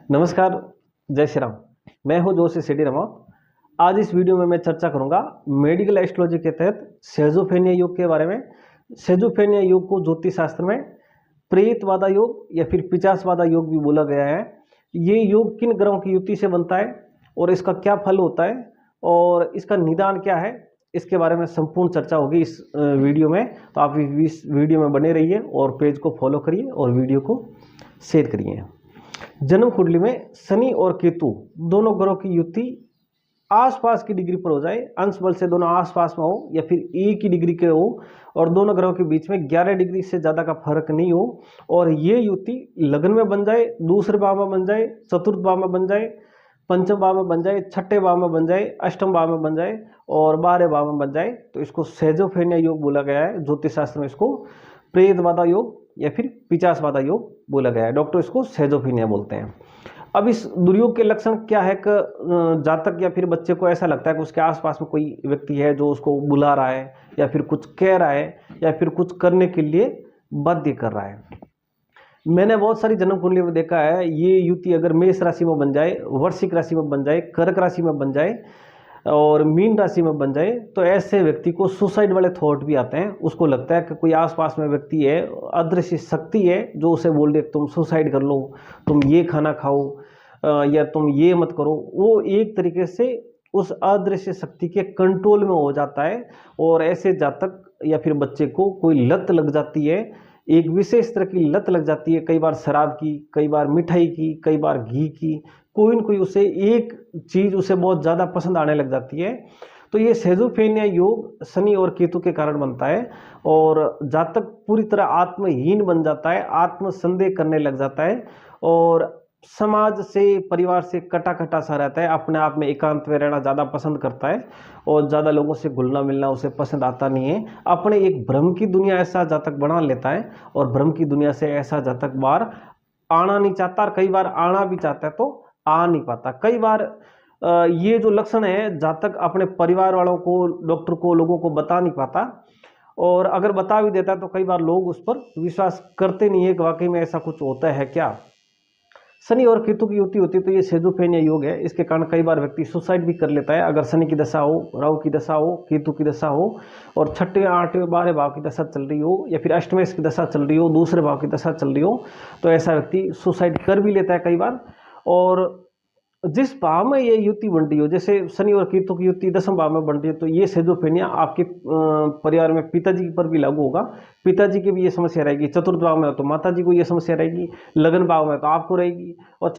नमस्कार, जय श्री राम। मैं हूं जोशी सिटी रमा। आज इस वीडियो में मैं चर्चा करूंगा मेडिकल एस्ट्रोलॉजी के तहत सेजोफेनिया योग के बारे में। सेजोफेनिया योग को ज्योतिष शास्त्र में प्रेतवादा योग या फिर पिचासवादा योग भी बोला गया है। ये योग किन ग्रहों की युति से बनता है और इसका क्या फल होता है और इसका निदान क्या है, इसके बारे में संपूर्ण चर्चा होगी इस वीडियो में। तो आप इस वीडियो में बने रहिए और पेज को फॉलो करिए और वीडियो को शेयर करिए। जन्म कुंडली में शनि और केतु दोनों ग्रहों की युति आसपास की डिग्री पर हो जाए, अंश बल से दोनों आसपास में हो या फिर एक ही डिग्री के हो और दोनों ग्रहों के बीच में 11 डिग्री से ज़्यादा का फर्क नहीं हो और ये युति लग्न में बन जाए, दूसरे भाव में बन जाए, चतुर्थ भाव में बन जाए, पंचम भाव में बन जाए, छठे भाव में बन जाए, अष्टम भाव में बन जाए और 12वें भाव में बन जाए, तो इसको सेजोफेनिया योग बोला गया है। ज्योतिष शास्त्र में इसको प्रेतवादा योग या फिर पिचासवादा योग बोला गया है। डॉक्टर इसको सेजोफेनिया बोलते हैं। अब इस दुर्योग के लक्षण क्या है कि जातक या फिर बच्चे को ऐसा लगता है कि उसके आसपास में कोई व्यक्ति है जो उसको बुला रहा है या फिर कुछ कह रहा है या फिर कुछ करने के लिए बाध्य कर रहा है। मैंने बहुत सारी जन्म कुंडली में देखा है, ये युति अगर मेष राशि में बन जाए, वृश्चिक राशि में बन जाए, कर्क राशि में बन जाए और मीन राशि में बन जाए तो ऐसे व्यक्ति को सुसाइड वाले थॉट भी आते हैं। उसको लगता है कि कोई आसपास में व्यक्ति है, अदृश्य शक्ति है जो उसे बोल दे तुम सुसाइड कर लो, तुम ये खाना खाओ या तुम ये मत करो। वो एक तरीके से उस अदृश्य शक्ति के कंट्रोल में हो जाता है और ऐसे जातक या फिर बच्चे को कोई लत लग जाती है, एक विशेष तरह की लत लग जाती है। कई बार शराब की, कई बार मिठाई की, कई बार घी की, कोई न कोई उसे एक चीज उसे बहुत ज़्यादा पसंद आने लग जाती है। तो ये सेजोफेनिया योग शनि और केतु के कारण बनता है और जातक पूरी तरह आत्महीन बन जाता है, आत्मसंदेह करने लग जाता है और समाज से, परिवार से कटा कटा सा रहता है, अपने आप में एकांत में रहना ज़्यादा पसंद करता है और ज़्यादा लोगों से घुलना मिलना उसे पसंद आता नहीं है। अपने एक भ्रम की दुनिया ऐसा जातक बना लेता है और भ्रम की दुनिया से ऐसा जातक बाहर आना नहीं चाहता और कई बार आना भी चाहता है तो आ नहीं पाता। कई बार ये जो लक्षण है जातक अपने परिवार वालों को, डॉक्टर को, लोगों को बता नहीं पाता और अगर बता भी देता है तो कई बार लोग उस पर विश्वास करते नहीं है कि वाकई में ऐसा कुछ होता है क्या। शनि और केतु की युति होती है तो ये सेजोफेनिया योग है। इसके कारण कई बार व्यक्ति सुसाइड भी कर लेता है अगर शनि की दशा हो, राहु की दशा हो, केतु की दशा हो और छठे, आठवें, 12वें भाव की दशा चल रही हो या फिर अष्टमें की दशा चल रही हो, दूसरे भाव की दशा चल रही हो तो ऐसा व्यक्ति सुसाइड कर भी लेता है कई बार। और जिस भाव में ये युति बन रही हो, जैसे शनि और केतु की युति 10वें भाव में बन रही है तो ये सेजोफेनिया आपके परिवार में पिताजी पर भी लागू होगा। पिताजी की भी ये समस्या रहेगी। चतुर्थ भाव में हो तो माताजी को ये समस्या रहेगी, लग्न भाव में तो आपको रहेगी और